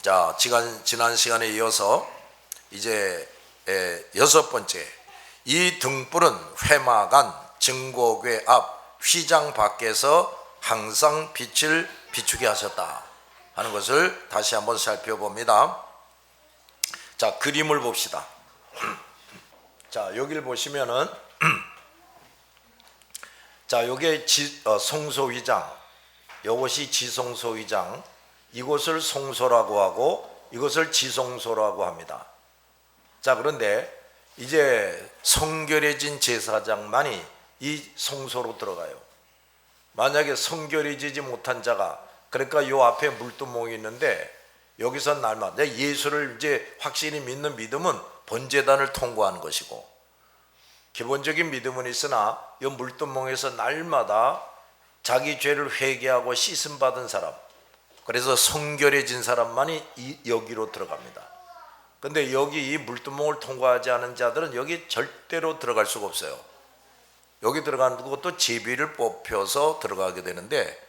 자, 지난 시간에 이어서 이제 6번째, 이 등불은 회막안 증거궤 앞 휘장 밖에서 항상 빛을 비추게 하셨다 하는 것을 다시 한번 살펴봅니다. 자, 그림을 봅시다. 자, 여기를 보시면은 자, 요게 송소휘장, 요것이 지송소휘장, 이곳을 송소라고 하고 이것을 지송소라고 합니다. 자, 그런데 이제 성결해진 제사장만이 이 송소로 들어가요. 만약에 성결해지지 못한 자가, 그러니까 요 앞에 물두멍이 있는데 여기서 날마다 예수를 이제 확실히 믿는 믿음은 번제단을 통과하는 것이고, 기본적인 믿음은 있으나 이 물두멍에서 날마다 자기 죄를 회개하고 씻음 받은 사람, 그래서 성결해진 사람만이 여기로 들어갑니다. 근데 여기 이 물두멍을 통과하지 않은 자들은 여기 절대로 들어갈 수가 없어요. 여기 들어가는 것도 제비를 뽑혀서 들어가게 되는데,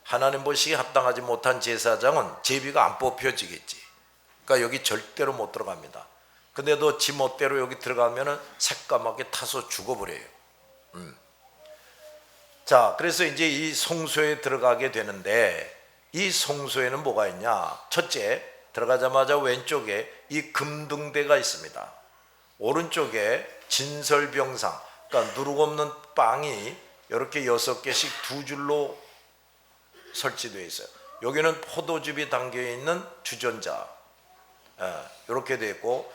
하나님 보시기에 합당하지 못한 제사장은 제비가 안 뽑혀지겠지. 그러니까 여기 절대로 못 들어갑니다. 근데도 지 멋대로 여기 들어가면은 새까맣게 타서 죽어버려요. 자, 그래서 이제 이 송소에 들어가게 되는데, 이 송소에는 뭐가 있냐? 첫째, 들어가자마자 왼쪽에 이 금등대가 있습니다. 오른쪽에 진설병상, 그러니까 누룩 없는 빵이 이렇게 6개씩 두 줄로 설치되어 있어요. 여기는 포도즙이 담겨 있는 주전자, 이렇게 되어 있고,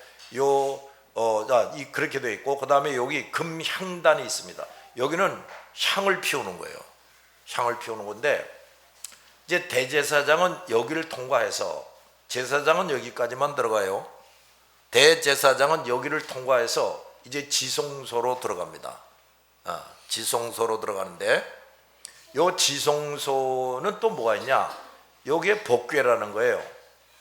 그렇게 되어 있고, 그 다음에 여기 금향단이 있습니다. 여기는 향을 피우는 거예요. 향을 피우는 건데, 이제 대제사장은 여기를 통과해서, 제사장은 여기까지만 들어가요. 대제사장은 여기를 통과해서 이제 지송소로 들어갑니다. 지송소로 들어가는데, 요 지송소는 또 뭐가 있냐? 여기에 복궤라는 거예요.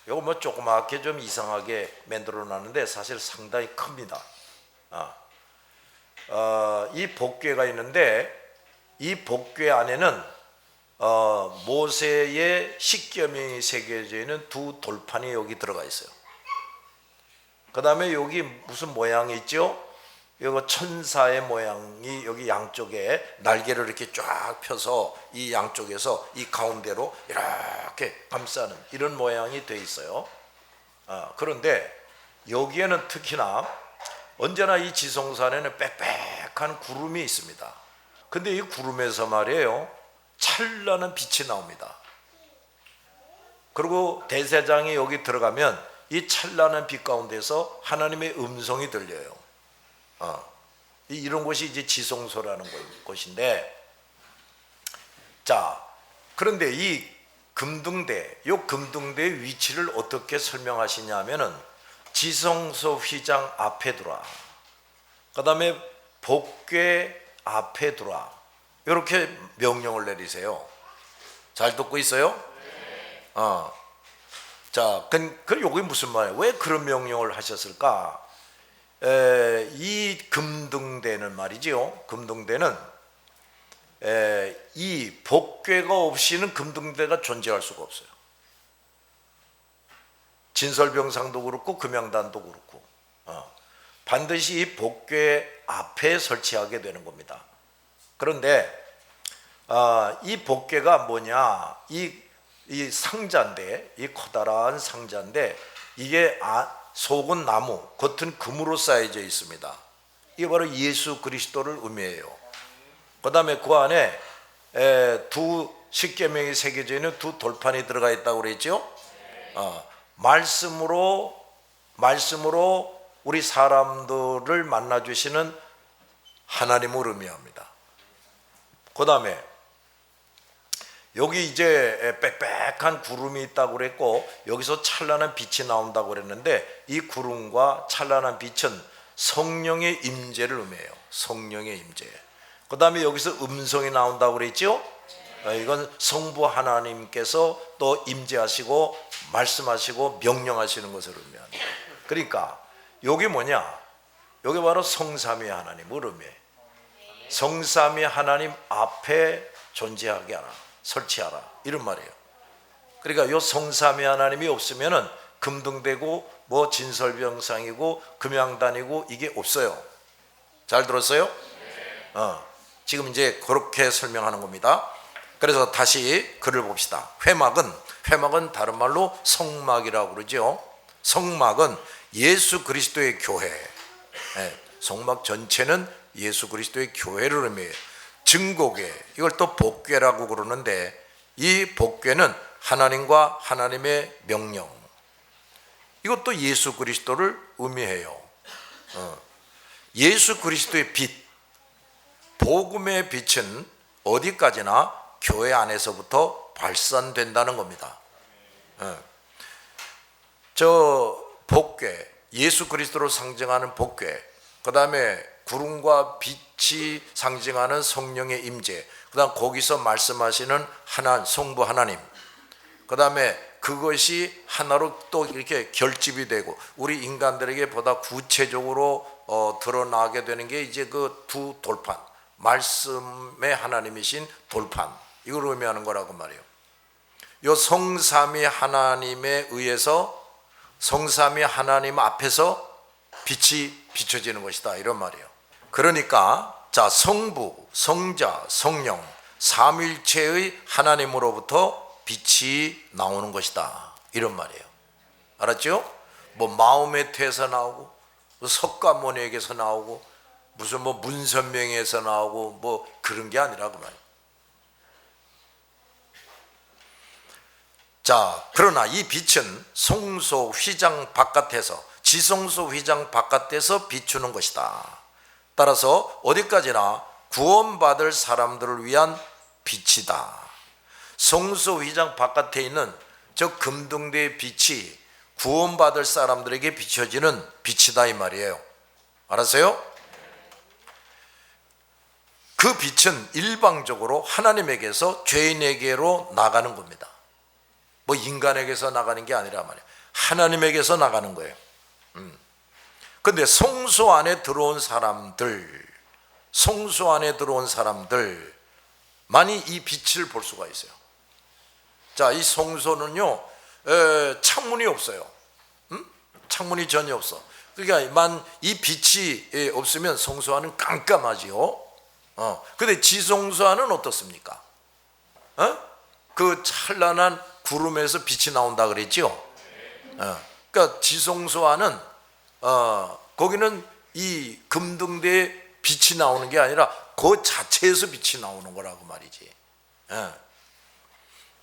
요거 뭐 조그맣게 좀 이상하게 만들어 놨는데 사실 상당히 큽니다. 이 복궤가 있는데, 이 복궤 안에는 모세의 십계명이 새겨져 있는 두 돌판이 여기 들어가 있어요. 그 다음에 여기 무슨 모양이 있죠? 이거 천사의 모양이 여기 양쪽에 날개를 이렇게 쫙 펴서 이 양쪽에서 이 가운데로 이렇게 감싸는 이런 모양이 돼 있어요. 그런데 여기에는 특히나 언제나 이 지성산에는 빽빽한 구름이 있습니다. 근데 이 구름에서 말이에요, 찬란한 빛이 나옵니다. 그리고 대제사장이 여기 들어가면 이 찬란한 빛 가운데서 하나님의 음성이 들려요. 이런 곳이 이제 지송소라는 곳인데, 자, 그런데 이 금등대, 이 금등대의 위치를 어떻게 설명하시냐 하면은, 지성소 휘장 앞에 두라, 그 다음에 복궤 앞에 두라, 이렇게 명령을 내리세요. 잘 듣고 있어요? 자, 요게 무슨 말이에요? 왜 그런 명령을 하셨을까? 이 금등대는 말이죠, 금등대는 이 복궤가 없이는 금등대가 존재할 수가 없어요. 진설병상도 그렇고 금향단도 그렇고, 반드시 이 복궤 앞에 설치하게 되는 겁니다. 그런데 이 복궤가 뭐냐? 이 상자인데, 이 커다란 상자인데, 이게 속은 나무, 겉은 금으로 쌓여져 있습니다. 이게 바로 예수 그리스도를 의미해요. 그 다음에 그 안에 두 십계명이 새겨져 있는 두 돌판이 들어가 있다고 그랬죠. 말씀으로 우리 사람들을 만나주시는 하나님을 의미합니다. 그 다음에 여기 이제 빽빽한 구름이 있다고 그랬고, 여기서 찬란한 빛이 나온다고 그랬는데, 이 구름과 찬란한 빛은 성령의 임재를 의미해요. 성령의 임재. 그 다음에 여기서 음성이 나온다고 그랬죠. 이건 성부 하나님께서 또 임재하시고 말씀하시고 명령하시는 것을 의미합니다. 그러니까 여기 뭐냐? 여기 바로 성삼위 하나님을 의미해. 성삼위 하나님 앞에 존재하게 하라, 설치하라, 이런 말이에요. 그러니까 요 성삼위 하나님이 없으면은 금등대고 뭐 진설병상이고 금양단이고 이게 없어요. 잘 들었어요? 지금 이제 그렇게 설명하는 겁니다. 그래서 다시 글을 봅시다. 회막은 다른 말로 성막이라고 그러죠. 성막은 예수 그리스도의 교회, 성막 전체는 예수 그리스도의 교회를 의미해요. 증거궤, 이걸 또 복궤라고 그러는데 이 복궤는 하나님과 하나님의 명령, 이것도 예수 그리스도를 의미해요. 예수 그리스도의 빛, 복음의 빛은 어디까지나 교회 안에서부터 발산된다는 겁니다. 저 복궤, 예수 그리스도를 상징하는 복궤, 그 다음에 구름과 빛이 상징하는 성령의 임재, 그 다음 거기서 말씀하시는 성부 하나님, 그 다음에 그것이 하나로 또 이렇게 결집이 되고 우리 인간들에게 보다 구체적으로 드러나게 되는 게 이제 그 두 돌판, 말씀의 하나님이신 돌판, 이걸 의미하는 거라고 말이에요. 요 성삼위 하나님에 의해서 성삼위 하나님 앞에서 빛이 비춰지는 것이다, 이런 말이에요. 그러니까 자, 성부, 성자, 성령 삼일체의 하나님으로부터 빛이 나오는 것이다, 이런 말이에요. 알았죠? 뭐 마음의 태에서 나오고 석가모니에게서 나오고 무슨 뭐 문선명에서 나오고 뭐 그런 게 아니라고 말이에요. 자, 그러나 이 빛은 성소 휘장 바깥에서, 지성소 휘장 바깥에서 비추는 것이다. 따라서 어디까지나 구원받을 사람들을 위한 빛이다. 성소 휘장 바깥에 있는 저 금등대의 빛이 구원받을 사람들에게 비춰지는 빛이다, 이 말이에요. 알았어요? 그 빛은 일방적으로 하나님에게서 죄인에게로 나가는 겁니다. 뭐 인간에게서 나가는 게 아니라 말이에요. 하나님에게서 나가는 거예요. 근데 성소 안에 들어온 사람들만이 이 빛을 볼 수가 있어요. 자, 이 성소는요, 창문이 없어요. 창문이 전혀 없어. 그러니까 이 빛이 없으면 성소 안은 깜깜하지요. 근데 지성소 안은 어떻습니까? 그 찬란한 구름에서 빛이 나온다 그랬죠. 그러니까 지성소 안은 거기는 이 금등대에 빛이 나오는 게 아니라 그 자체에서 빛이 나오는 거라고 말이지.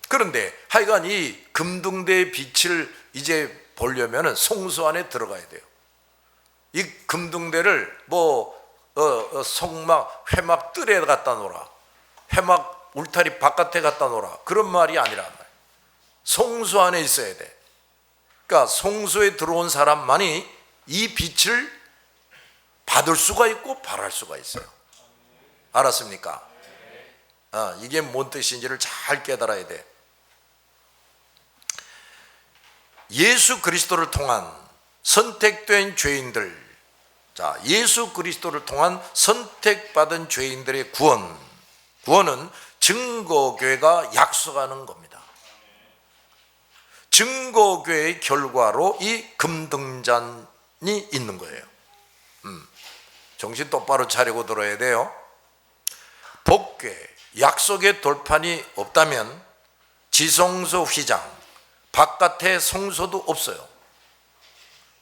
그런데 하여간 이 금등대의 빛을 이제 보려면은 성소 안에 들어가야 돼요. 이 금등대를 성막, 회막 뜰에 갖다 놓으라, 회막 울타리 바깥에 갖다 놓으라, 그런 말이 아니라 성소 안에 있어야 돼. 그러니까 성소에 들어온 사람만이 이 빛을 받을 수가 있고 발할 수가 있어요. 알았습니까? 이게 뭔 뜻인지를 잘 깨달아야 돼. 예수 그리스도를 통한 선택된 죄인들, 자, 예수 그리스도를 통한 선택받은 죄인들의 구원은 증거교회가 약속하는 겁니다. 증거교회의 결과로 이 금등잔이 있는 거예요. 정신 똑바로 차리고 들어야 돼요. 복궤, 약속의 돌판이 없다면 지성소 휘장, 바깥에 성소도 없어요.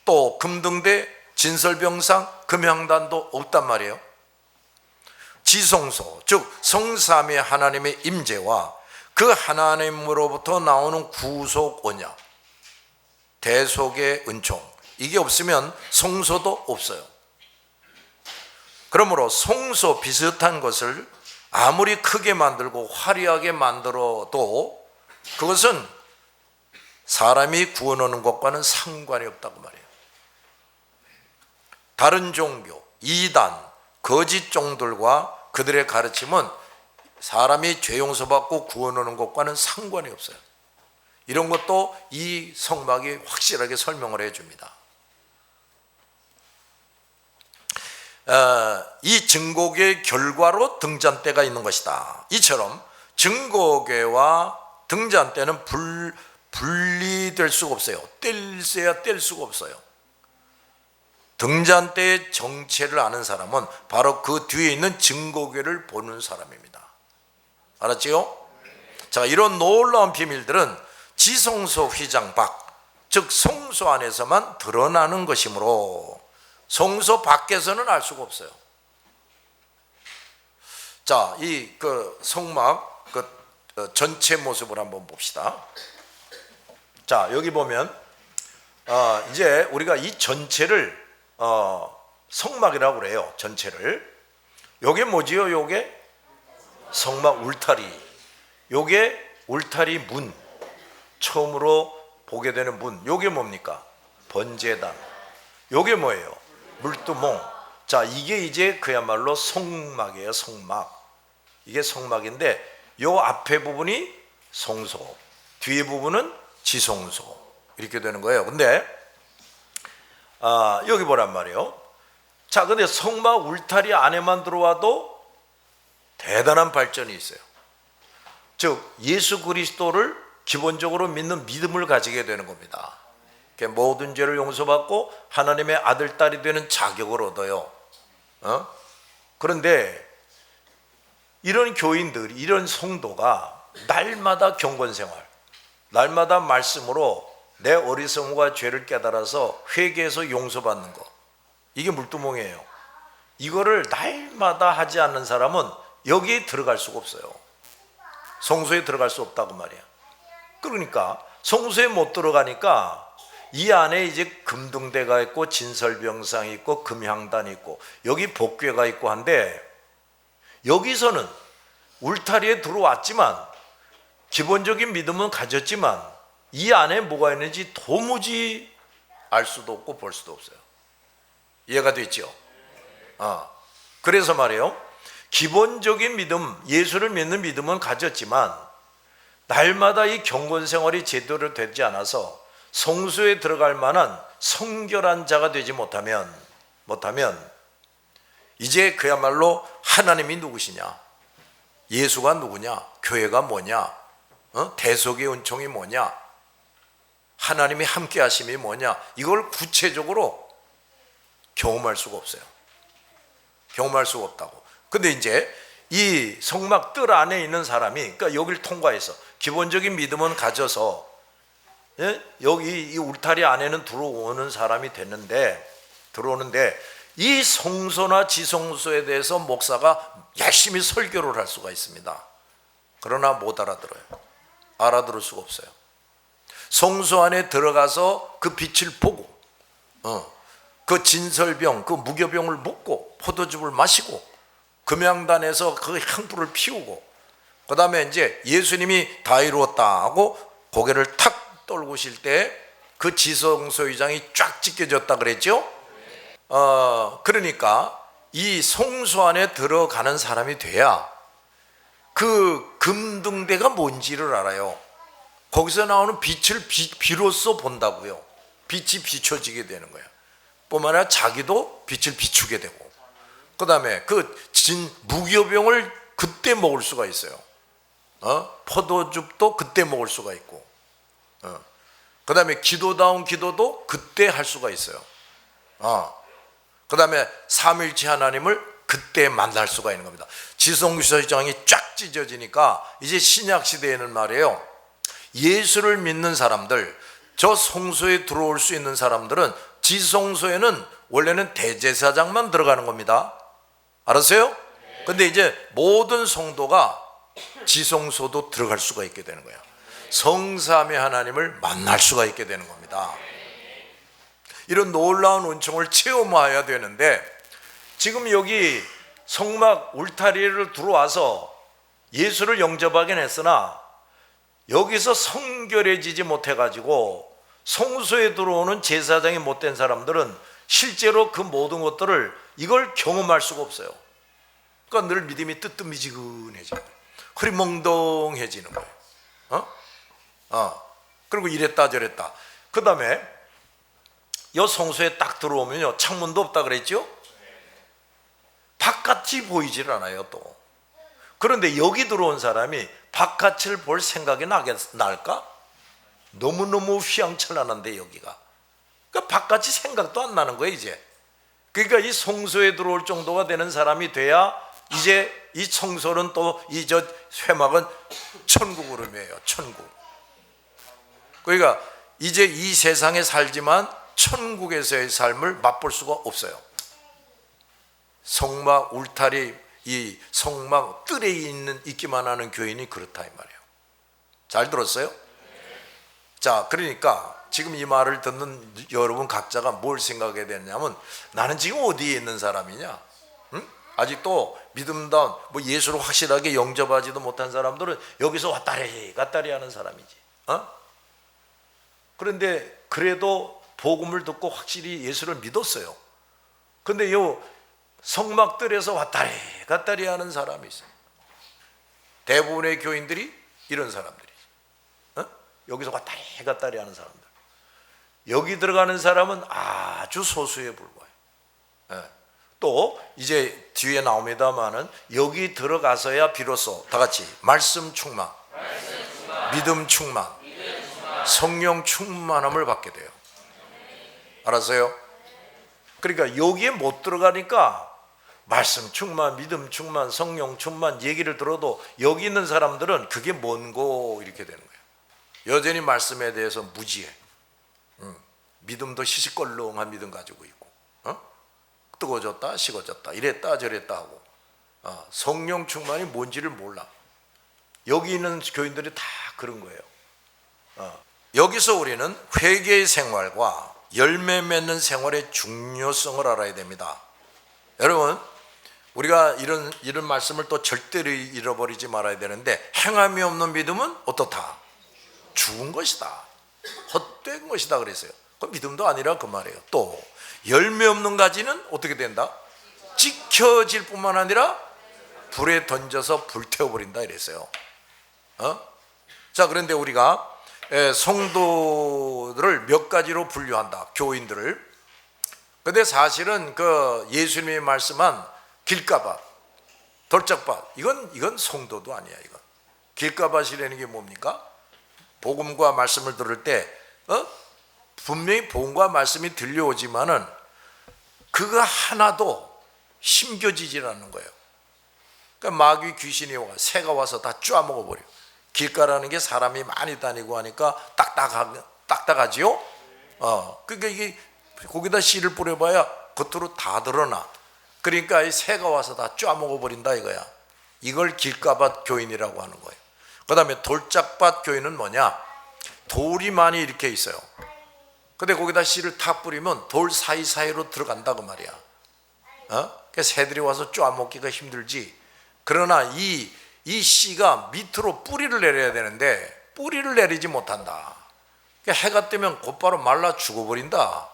또 금등대, 진설병상, 금향단도 없단 말이에요. 지성소, 즉 성삼위 하나님의 임재와 그 하나님으로부터 나오는 구속 언약, 대속의 은총, 이게 없으면 성소도 없어요. 그러므로 성소 비슷한 것을 아무리 크게 만들고 화려하게 만들어도 그것은 사람이 구원하는 것과는 상관이 없다고 말해요. 다른 종교, 이단, 거짓 종들과 그들의 가르침은 사람이 죄 용서받고 구원하는 것과는 상관이 없어요. 이런 것도 이 성막이 확실하게 설명을 해줍니다. 이 증거교의 결과로 등잔대가 있는 것이다. 이처럼 증거교와 등잔대는 분리될 수가 없어요. 뗄래야 뗄 수가 없어요. 등잔대의 정체를 아는 사람은 바로 그 뒤에 있는 증거궤를 보는 사람입니다. 알았지요? 자, 이런 놀라운 비밀들은 지성소 휘장 밖, 즉 성소 안에서만 드러나는 것이므로 성소 밖에서는 알 수가 없어요. 자, 이 성막 전체 모습을 한번 봅시다. 자, 여기 보면 이제 우리가 이 전체를 성막이라고 그래요. 전체를. 요게 뭐지요? 요게 성막 울타리. 요게 울타리 문. 처음으로 보게 되는 문. 요게 뭡니까? 번제단. 요게 뭐예요? 물두멍. 자, 이게 이제 그야말로 성막이에요. 성막. 이게 성막인데 요 앞에 부분이 성소, 뒤에 부분은 지성소. 이렇게 되는 거예요. 근데 여기 보란 말이에요. 자, 근데 성막 울타리 안에만 들어와도 대단한 발전이 있어요. 즉 예수 그리스도를 기본적으로 믿는 믿음을 가지게 되는 겁니다. 모든 죄를 용서받고 하나님의 아들, 딸이 되는 자격을 얻어요. 그런데 이런 교인들, 이런 성도가 날마다 경건생활, 날마다 말씀으로 내 어리석음과 죄를 깨달아서 회개해서 용서받는 것, 이게 물두멍이에요. 이거를 날마다 하지 않는 사람은 여기에 들어갈 수가 없어요. 성소에 들어갈 수 없다고 말이야. 그러니까 성소에 못 들어가니까 이 안에 이제 금등대가 있고 진설병상이 있고 금향단이 있고 여기 복궤가 있고 한데, 여기서는 울타리에 들어왔지만 기본적인 믿음은 가졌지만 이 안에 뭐가 있는지 도무지 알 수도 없고 볼 수도 없어요. 이해가 됐죠? 그래서 말이에요, 기본적인 믿음, 예수를 믿는 믿음은 가졌지만 날마다 이 경건생활이 제대로 되지 않아서 성소에 들어갈 만한 성결한 자가 되지 못하면 이제 그야말로 하나님이 누구시냐, 예수가 누구냐, 교회가 뭐냐, 대속의 은총이 뭐냐, 하나님이 함께 하심이 뭐냐, 이걸 구체적으로 경험할 수가 없어요. 경험할 수가 없다고. 근데 이제 이 성막 뜰 안에 있는 사람이, 그러니까 여기를 통과해서 기본적인 믿음은 가져서 여기 이 울타리 안에는 들어오는 사람이 들어오는데 이 성소나 지성소에 대해서 목사가 열심히 설교를 할 수가 있습니다. 그러나 못 알아들어요. 알아들을 수가 없어요. 성소 안에 들어가서 그 빛을 보고 그 진설병, 그 무교병을 먹고 포도즙을 마시고 금양단에서 그 향불을 피우고 그 다음에 이제 예수님이 다 이루었다 하고 고개를 탁 떨구실 때 그 지성소 의장이 쫙 찢겨졌다 그랬죠? 그러니까 이 성소 안에 들어가는 사람이 돼야 그 금등대가 뭔지를 알아요. 거기서 나오는 빛을 비로소 본다고요. 빛이 비춰지게 되는 거예요. 뿐만 아니라 자기도 빛을 비추게 되고, 그 다음에 그 무교병을 그때 먹을 수가 있어요. 포도즙도 그때 먹을 수가 있고, 그 다음에 기도다운 기도도 그때 할 수가 있어요. 그 다음에 삼일체 하나님을 그때 만날 수가 있는 겁니다. 지성소장이 쫙 찢어지니까 이제 신약 시대에는 말이에요, 예수를 믿는 사람들, 저 성소에 들어올 수 있는 사람들은 지성소에는 원래는 대제사장만 들어가는 겁니다. 알았어요? 근데 이제 모든 성도가 지성소도 들어갈 수가 있게 되는 거예요. 성삼의 하나님을 만날 수가 있게 되는 겁니다. 이런 놀라운 은총을 체험해야 되는데, 지금 여기 성막 울타리를 들어와서 예수를 영접하긴 했으나 여기서 성결해지지 못해가지고 성소에 들어오는 제사장이 못된 사람들은 실제로 그 모든 것들을 이걸 경험할 수가 없어요. 그러니까 늘 믿음이 뜨뜻미지근해지는 거예요. 흐리멍덩해지는 거예요. 그리고 이랬다 저랬다. 그 다음에 이 성소에 딱 들어오면요, 창문도 없다 그랬죠? 바깥이 보이질 않아요 또. 그런데 여기 들어온 사람이 바깥을 볼 생각이 날까? 너무너무 휘황찬란한데 여기가. 그러니까 바깥이 생각도 안 나는 거예요 이제. 그러니까 이 성소에 들어올 정도가 되는 사람이 돼야 이제 이 청소는 또 이 저 회막은 천국으로 의미해요. 천국. 그러니까 이제 이 세상에 살지만 천국에서의 삶을 맛볼 수가 없어요. 성막 울타리 이 성막 뜰에 있기만 하는 교인이 그렇다 이 말이에요. 잘 들었어요? 자, 그러니까 지금 이 말을 듣는 여러분 각자가 뭘 생각해야 되냐면 나는 지금 어디에 있는 사람이냐? 응? 아직도 믿음다운 뭐 예수를 확실하게 영접하지도 못한 사람들은 여기서 왔다리 갔다리 하는 사람이지. 그런데 그래도 복음을 듣고 확실히 예수를 믿었어요. 근데 요 성막들에서 왔다리 갔다리 하는 사람이 있어요. 대부분의 교인들이 이런 사람들이지. 여기서 왔다리 갔다리 하는 사람들. 여기 들어가는 사람은 아주 소수에 불과해요. 또 이제 뒤에 나옵니다마는 여기 들어가서야 비로소 다 같이 말씀 충만, 믿음 충만, 성령 충만함을 받게 돼요. 알았어요? 그러니까 여기에 못 들어가니까 말씀 충만, 믿음 충만, 성령 충만 얘기를 들어도 여기 있는 사람들은 그게 뭔고 이렇게 되는 거예요. 여전히 말씀에 대해서 무지해. 믿음도 시시껄렁한 믿음 가지고 있고, 뜨거워졌다 식어졌다 이랬다 저랬다 하고, 성령 충만이 뭔지를 몰라. 여기 있는 교인들이 다 그런 거예요. 여기서 우리는 회개의 생활과 열매 맺는 생활의 중요성을 알아야 됩니다. 여러분, 우리가 이런 말씀을 또 절대로 잃어버리지 말아야 되는데, 행함이 없는 믿음은 어떻다? 죽은 것이다, 헛된 것이다 그랬어요. 그 믿음도 아니라 그 말이에요. 또 열매 없는 가지는 어떻게 된다? 지켜질 뿐만 아니라 불에 던져서 불태워버린다 이랬어요. 자, 그런데 우리가 성도들을 몇 가지로 분류한다, 교인들을. 근데 사실은 그 예수님이 말씀한 길가밭, 돌짝밭, 이건 성도도 아니야. 이건 길가밭이라는 게 뭡니까? 복음과 말씀을 들을 때 분명히 복음과 말씀이 들려오지만은 그거 하나도 심겨지질 않는 거예요. 그러니까 마귀 귀신이 와, 새가 와서 다 쪼아먹어버려. 길가라는 게 사람이 많이 다니고 하니까 딱딱하지요. 그러니까 이게 거기다 씨를 뿌려봐야 겉으로 다 드러나. 그러니까 이 새가 와서 다 쪼아먹어버린다 이거야. 이걸 길가밭 교인이라고 하는 거예요. 그 다음에 돌짝밭 교인은 뭐냐? 돌이 많이 이렇게 있어요. 근데 거기다 씨를 탁 뿌리면 돌 사이사이로 들어간다 그 말이야. 그러니까 새들이 와서 쪼아먹기가 힘들지. 그러나 이 씨가 밑으로 뿌리를 내려야 되는데 뿌리를 내리지 못한다. 그러니까 해가 뜨면 곧바로 말라 죽어버린다.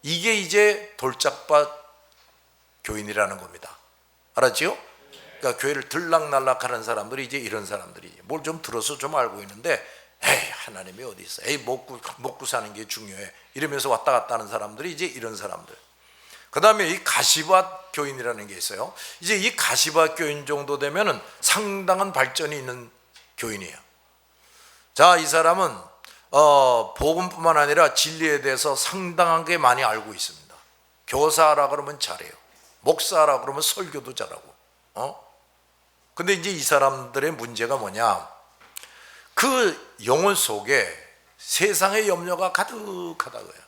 이게 이제 돌짝밭 교인이라는 겁니다. 알았지요? 그러니까 교회를 들락날락하는 사람들이 이제 이런 사람들이 뭘 좀 들어서 좀 알고 있는데, 에이 하나님이 어디 있어? 에이 먹고 사는 게 중요해. 이러면서 왔다 갔다 하는 사람들이 이제 이런 사람들. 그 다음에 이 가시밭 교인이라는 게 있어요. 이제 이 가시밭 교인 정도 되면은 상당한 발전이 있는 교인이에요. 자, 이 사람은 복음뿐만 아니라 진리에 대해서 상당하게 많이 알고 있습니다. 교사라 그러면 잘해요. 목사라 그러면 설교도 잘하고. 근데 이제 이 사람들의 문제가 뭐냐? 그 영혼 속에 세상의 염려가 가득하다 거야.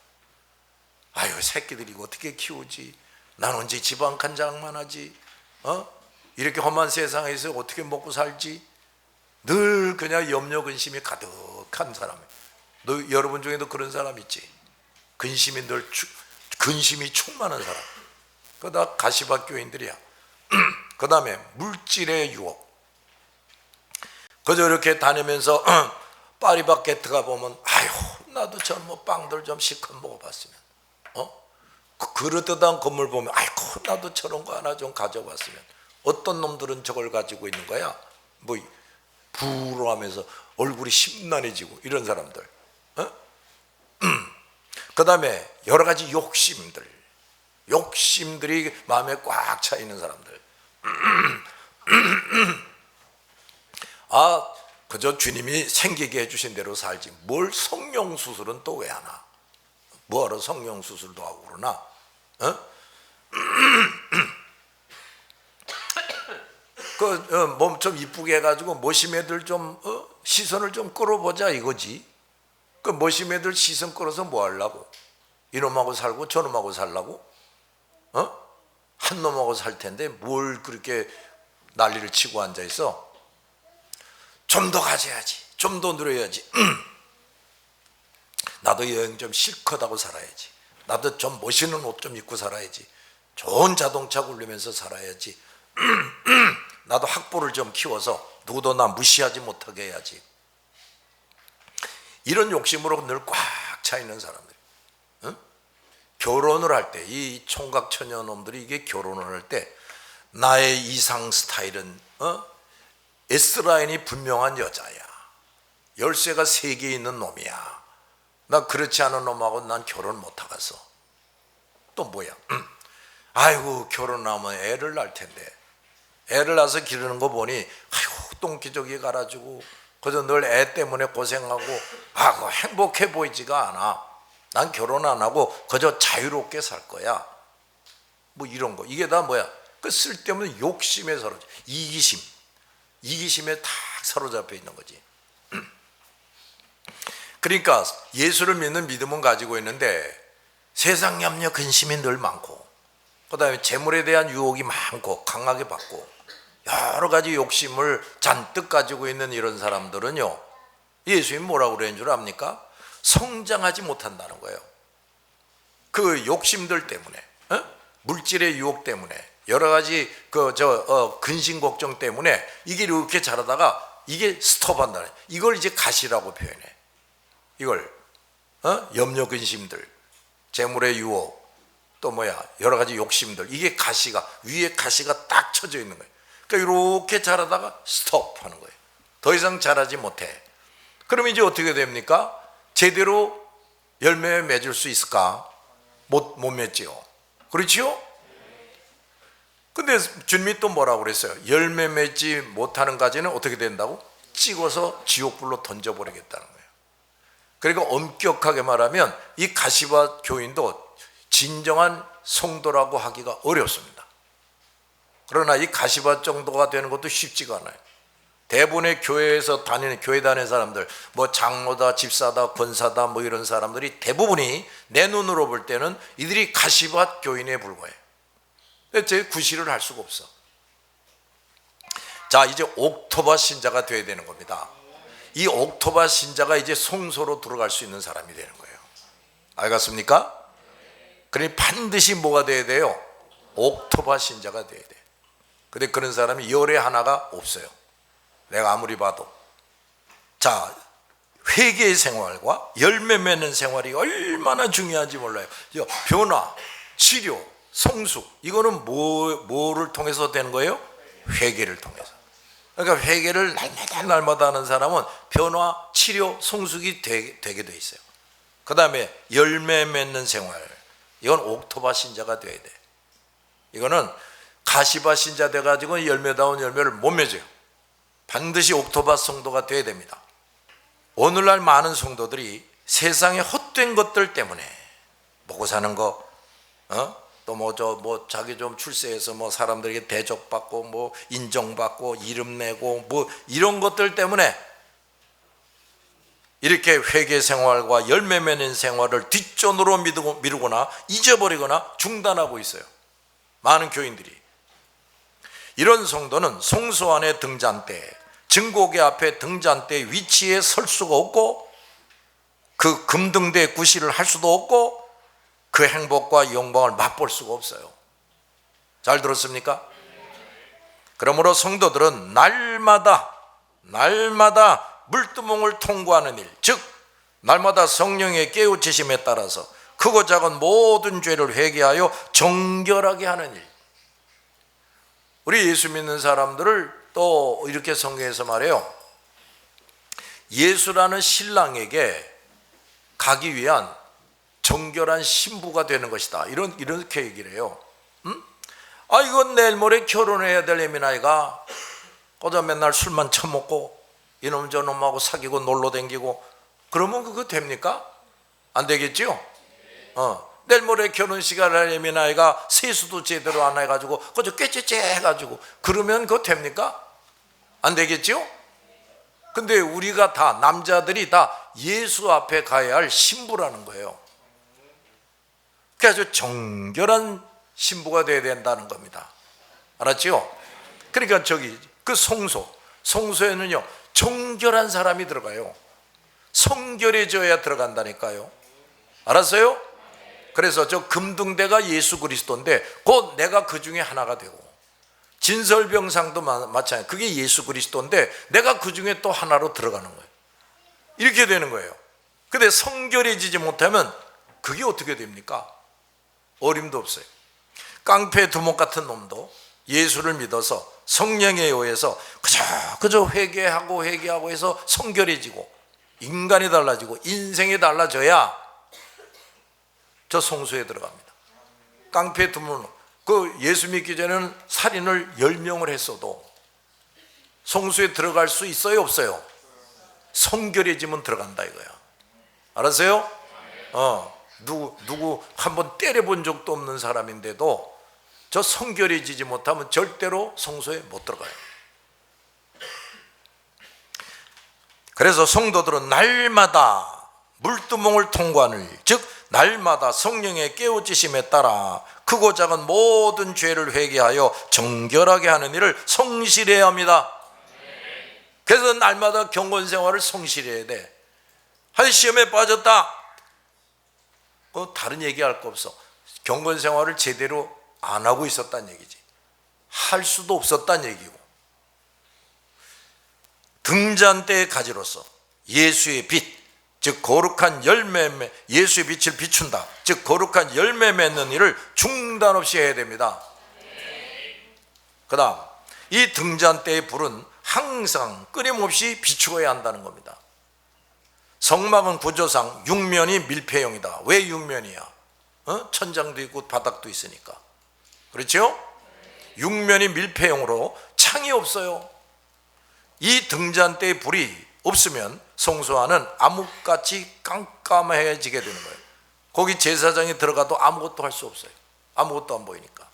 아유, 새끼들이 이거 어떻게 키우지? 난 언제 지방 간장만 하지? 이렇게 험한 세상에서 어떻게 먹고 살지? 늘 그냥 염려 근심이 가득한 사람이에요. 여러분 중에도 그런 사람 있지? 근심이 충만한 사람. 그거 다 가시밭 교인들이야. 그 다음에 물질의 유혹. 그저 이렇게 다니면서 파리바게트가 보면 아유, 나도 저 뭐 빵들 좀 실컷 먹어봤으면, 그릇듯한 건물 보면 아이고, 나도 저런 거 하나 좀 가져봤으면. 어떤 놈들은 저걸 가지고 있는 거야? 뭐 부러하면서 얼굴이 심란해지고 이런 사람들. 그 다음에 여러 가지 욕심들이 마음에 꽉 차 있는 사람들. 그저 주님이 생기게 해주신 대로 살지 뭘 성령수술은 또 왜 하나? 뭐하러 성령수술도 하고 그러나? 어? 몸 좀 이쁘게 해가지고 모심애들 좀 시선을 좀 끌어보자 이거지. 그 모심애들 시선 끌어서 뭐 하려고? 이놈하고 살고 저놈하고 살라고? 한 놈하고 살 텐데 뭘 그렇게 난리를 치고 앉아 있어? 좀 더 가져야지, 좀 더 누려야지. 나도 여행 좀 실컷 하고 살아야지. 나도 좀 멋있는 옷 좀 입고 살아야지. 좋은 자동차 굴리면서 살아야지. 나도 학부를 좀 키워서 누구도 나 무시하지 못하게 해야지. 이런 욕심으로 늘 꽉 차 있는 사람들. 결혼을 할 때 이 총각 처녀놈들이 이게 결혼을 할 때 나의 이상 스타일은 S라인이 분명한 여자야. 열쇠가 3개 있는 놈이야. 나 그렇지 않은 놈하고 난 결혼 못 하겠어. 또 뭐야? 아이고 결혼하면 애를 낳을 텐데 애를 낳아서 기르는 거 보니 아이고 똥기저귀 갈아주고 그저 늘 애 때문에 고생하고 그 행복해 보이지가 않아. 난 결혼 안 하고 그저 자유롭게 살 거야. 뭐 이런 거. 이게 다 뭐야? 그 쓸데없는 욕심에 사로잡혀. 이기심에 다 사로잡혀 있는 거지. 그러니까 예수를 믿는 믿음은 가지고 있는데 세상 염려 근심이 늘 많고 그 다음에 재물에 대한 유혹이 많고 강하게 받고 여러 가지 욕심을 잔뜩 가지고 있는 이런 사람들은요, 예수님 뭐라고 그러는 줄 압니까? 성장하지 못한다는 거예요. 그 욕심들 때문에, 물질의 유혹 때문에, 여러 가지 근심 걱정 때문에 이게 이렇게 자라다가 이게 스톱한다는, 이걸 이제 가시라고 표현해. 이걸 염려 근심들, 재물의 유혹, 또 여러 가지 욕심들, 이게 가시가 위에 가시가 딱 쳐져 있는 거예요. 그러니까 이렇게 자라다가 스톱하는 거예요. 더 이상 자라지 못해. 그러면 이제 어떻게 됩니까? 제대로 열매 맺을 수 있을까? 못 맺지요. 그렇지요? 근데 주님이 또 뭐라고 그랬어요? 열매 맺지 못하는 가지는 어떻게 된다고? 찍어서 지옥불로 던져버리겠다는 거예요. 그러니까 엄격하게 말하면 이 가시밭 교인도 진정한 성도라고 하기가 어렵습니다. 그러나 이 가시밭 정도가 되는 것도 쉽지가 않아요. 대부분의 교회에서 교회 다니는 사람들, 뭐 장로다, 집사다, 권사다, 뭐 이런 사람들이 대부분이 내 눈으로 볼 때는 이들이 가시밭 교인에 불과해. 제 구실을 할 수가 없어. 자, 이제 옥토밭 신자가 돼야 되는 겁니다. 이 옥토밭 신자가 이제 성소로 들어갈 수 있는 사람이 되는 거예요. 알겠습니까? 그러니 반드시 뭐가 돼야 돼요? 옥토밭 신자가 돼야 돼. 근데 그런 사람이 열에 하나가 없어요. 내가 아무리 봐도. 자, 회개의 생활과 열매 맺는 생활이 얼마나 중요한지 몰라요. 변화, 치료, 성숙, 이거는 뭐를 통해서 되는 거예요? 회개를 통해서. 그러니까 회개를 날마다 하는 사람은 변화, 치료, 성숙이 되게 돼 있어요. 그 다음에 열매 맺는 생활, 이건 옥토밭 신자가 돼야 돼. 이거는 가시밭 신자 돼가지고 열매다운 열매를 못 맺어요. 반드시 옥토밭 성도가 돼야 됩니다. 오늘날 많은 성도들이 세상의 헛된 것들 때문에 먹고 사는 거, 또 자기 좀 출세해서 사람들에게 대접받고 인정받고 이름 내고 이런 것들 때문에 이렇게 회개 생활과 열매 맺는 생활을 뒷전으로 미루거나 잊어버리거나 중단하고 있어요. 많은 교인들이. 이런 성도는 성소 안에 등잔대, 증거계 앞에 등잔대 위치에 설 수가 없고 그 금등대 구실을 할 수도 없고 그 행복과 영광을 맛볼 수가 없어요. 잘 들었습니까? 그러므로 성도들은 날마다 물두멍을 통과하는 일, 즉 날마다 성령의 깨우치심에 따라서 크고 작은 모든 죄를 회개하여 정결하게 하는 일. 우리 예수 믿는 사람들을 또 이렇게 성경에서 말해요. 예수라는 신랑에게 가기 위한 정결한 신부가 되는 것이다. 이렇게 얘기를 해요. 이건 내일 모레 결혼해야 될 애미나이가 거저 맨날 술만 처먹고 이놈 저놈하고 사귀고 놀러 댕기고 그러면 그거 됩니까? 안 되겠지요? 내일 모레 결혼식 하려면 아이가 세수도 제대로 안 해가지고 그저 꾀째째 해가지고 그러면 그거 됩니까? 안 되겠지요? 근데 우리가 다 남자들이 다 예수 앞에 가야 할 신부라는 거예요. 그래서 정결한 신부가 돼야 된다는 겁니다. 알았지요? 그러니까 그 성소에는요 정결한 사람이 들어가요. 성결해져야 들어간다니까요. 알았어요? 그래서 저 금등대가 예수 그리스도인데 곧 내가 그 중에 하나가 되고, 진설병상도 마찬가지, 그게 예수 그리스도인데 내가 그 중에 또 하나로 들어가는 거예요. 이렇게 되는 거예요. 근데 성결해지지 못하면 그게 어떻게 됩니까? 어림도 없어요. 깡패 두목 같은 놈도 예수를 믿어서 성령에 의해서 그저 회개하고 해서 성결해지고 인간이 달라지고 인생이 달라져야 저 성소에 들어갑니다. 깡패 두목, 그 예수 믿기 전에는 살인을 10명을 했어도 성소에 들어갈 수 있어요, 없어요? 성결해지면 들어간다 이거야. 알았어요? 누구 한번 때려본 적도 없는 사람인데도 저 성결해지지 못하면 절대로 성소에 못 들어가요. 그래서 성도들은 날마다 물두멍을 통과하는 일, 즉 날마다 성령의 깨우치심에 따라 크고 작은 모든 죄를 회개하여 정결하게 하는 일을 성실해야 합니다. 그래서 날마다 경건생활을 성실해야 돼. 한 시험에 빠졌다, 다른 얘기할 거 없어. 경건생활을 제대로 안 하고 있었다는 얘기지. 할 수도 없었다는 얘기고, 등잔대의 가지로서 예수의 빛, 즉 거룩한 열매, 예수의 빛을 비춘다, 즉 거룩한 열매 맺는 일을 중단 없이 해야 됩니다. 그 다음, 이 등잔대의 불은 항상 끊임없이 비추어야 한다는 겁니다. 성막은 구조상 6면이 밀폐형이다. 왜 6면이야? 천장도 있고 바닥도 있으니까. 그렇죠? 6면이 밀폐형으로 창이 없어요. 이 등잔대의 불이 없으면 성소 안은 암흑같이 깜깜해지게 되는 거예요. 거기 제사장이 들어가도 아무것도 할 수 없어요. 아무것도 안 보이니까.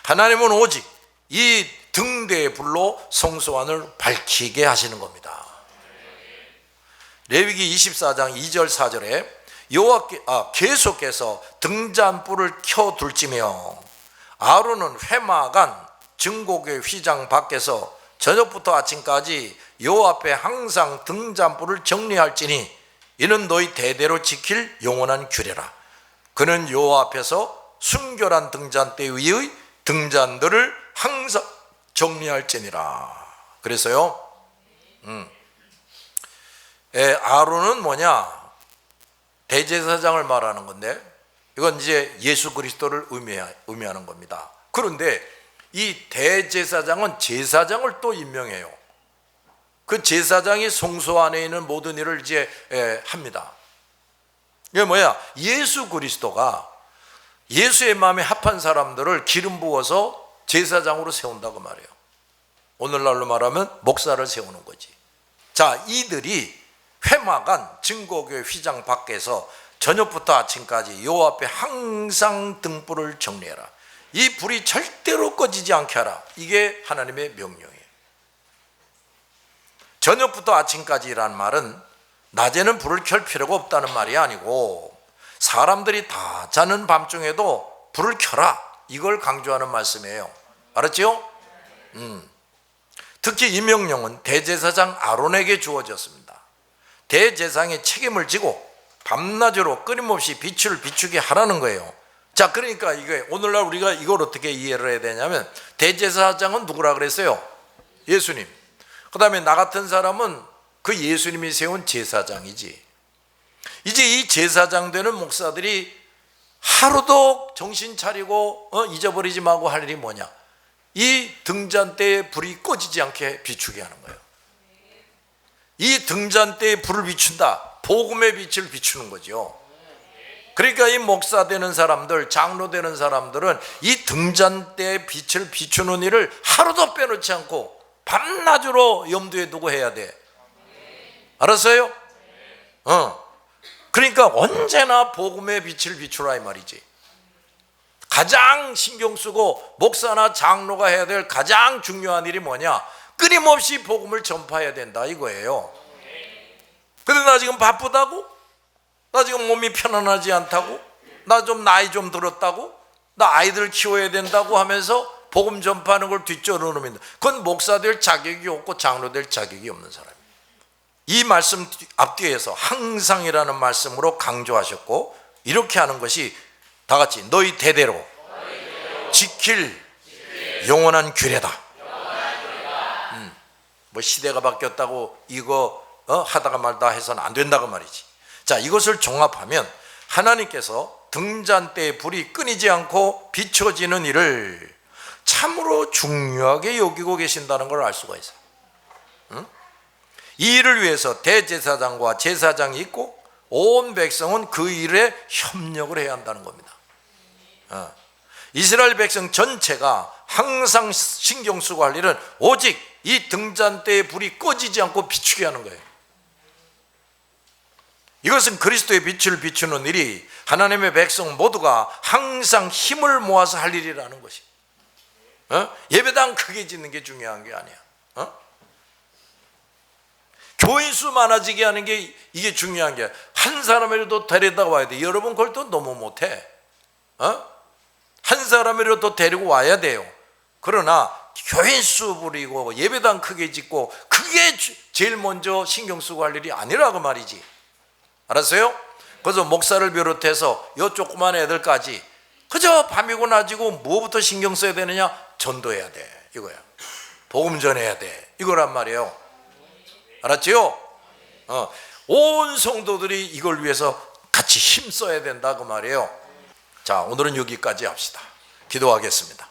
하나님은 오직 이 등대의 불로 성소 안을 밝히게 하시는 겁니다. 레위기 24장 2절 4절에 계속해서 등잔불을 켜둘지며 아론은 회막안 증거궤 휘장 밖에서 저녁부터 아침까지 여호와 앞에 항상 등잔불을 정리할지니 이는 너희 대대로 지킬 영원한 규례라. 그는 여호와 앞에서 순결한 등잔대 위의 등잔들을 항상 정리할지니라. 그래서요, 아론은 뭐냐? 대제사장을 말하는 건데 이건 이제 예수 그리스도를 의미하는 겁니다. 그런데 이 대제사장은 제사장을 또 임명해요. 그 제사장이 성소 안에 있는 모든 일을 이제 합니다. 이게 뭐야? 예수 그리스도가 예수의 마음에 합한 사람들을 기름 부어서 제사장으로 세운다고 말해요. 오늘날로 말하면 목사를 세우는 거지. 자, 이들이 회막안 증거궤 휘장 밖에서 저녁부터 아침까지 여호와 앞에 항상 등불을 정리해라. 이 불이 절대로 꺼지지 않게 하라. 이게 하나님의 명령이에요. 저녁부터 아침까지란 말은 낮에는 불을 켤 필요가 없다는 말이 아니고 사람들이 다 자는 밤중에도 불을 켜라, 이걸 강조하는 말씀이에요. 알았죠? 특히 이 명령은 대제사장 아론에게 주어졌습니다. 대제사장의 책임을 지고 밤낮으로 끊임없이 빛을 비추게 하라는 거예요. 자, 그러니까 이게 오늘날 우리가 이걸 어떻게 이해를 해야 되냐면 대제사장은 누구라 그랬어요? 예수님. 그 다음에 나 같은 사람은 그 예수님이 세운 제사장이지. 이제 이 제사장 되는 목사들이 하루도 정신 차리고 잊어버리지 말고 할 일이 뭐냐? 이 등잔대에 불이 꺼지지 않게 비추게 하는 거예요. 이 등잔대에 불을 비춘다, 복음의 빛을 비추는 거죠. 그러니까 이 목사 되는 사람들, 장로 되는 사람들은 이 등잔대의 빛을 비추는 일을 하루도 빼놓지 않고 밤낮으로 염두에 두고 해야 돼. 알았어요? 그러니까 언제나 복음의 빛을 비추라 이 말이지. 가장 신경 쓰고 목사나 장로가 해야 될 가장 중요한 일이 뭐냐? 끊임없이 복음을 전파해야 된다 이거예요. 근데 나 지금 바쁘다고? 나 지금 몸이 편안하지 않다고? 나 좀 나이 좀 들었다고? 나 아이들 키워야 된다고 하면서 복음 전파하는 걸 뒷전으로 놓으면 그건 목사 될 자격이 없고 장로 될 자격이 없는 사람이에요. 이 말씀 앞뒤에서 항상이라는 말씀으로 강조하셨고, 이렇게 하는 것이 다 같이 너희 대대로 지킬 영원한 규례다. 뭐 시대가 바뀌었다고 이거 하다가 말다 해서는 안 된다고 말이지. 자, 이것을 종합하면 하나님께서 등잔 때의 불이 끊이지 않고 비춰지는 일을 참으로 중요하게 여기고 계신다는 걸 알 수가 있어요. 이 일을 위해서 대제사장과 제사장이 있고 온 백성은 그 일에 협력을 해야 한다는 겁니다. 이스라엘 백성 전체가 항상 신경 쓰고 할 일은 오직 이 등잔대의 불이 꺼지지 않고 비추게 하는 거예요. 이것은 그리스도의 빛을 비추는 일이 하나님의 백성 모두가 항상 힘을 모아서 할 일이라는 것이. 예배당 크게 짓는 게 중요한 게 아니야. 교인 수 많아지게 하는 게 이게 중요한 게, 한 사람이라도 데려다 와야 돼. 여러분 그걸 또 너무 못해. 한 사람이라도 데리고 와야 돼요. 그러나 교인 수 부리고 예배당 크게 짓고 그게 제일 먼저 신경 쓰고 할 일이 아니라고 말이지. 알았어요? 그래서 목사를 비롯해서 요 조그만 애들까지 그저 밤이고 낮이고 뭐부터 신경 써야 되느냐? 전도해야 돼 이거야. 복음 전해야 돼 이거란 말이에요. 알았지요? 온 성도들이 이걸 위해서 같이 힘써야 된다 그 말이에요. 자, 오늘은 여기까지 합시다. 기도하겠습니다.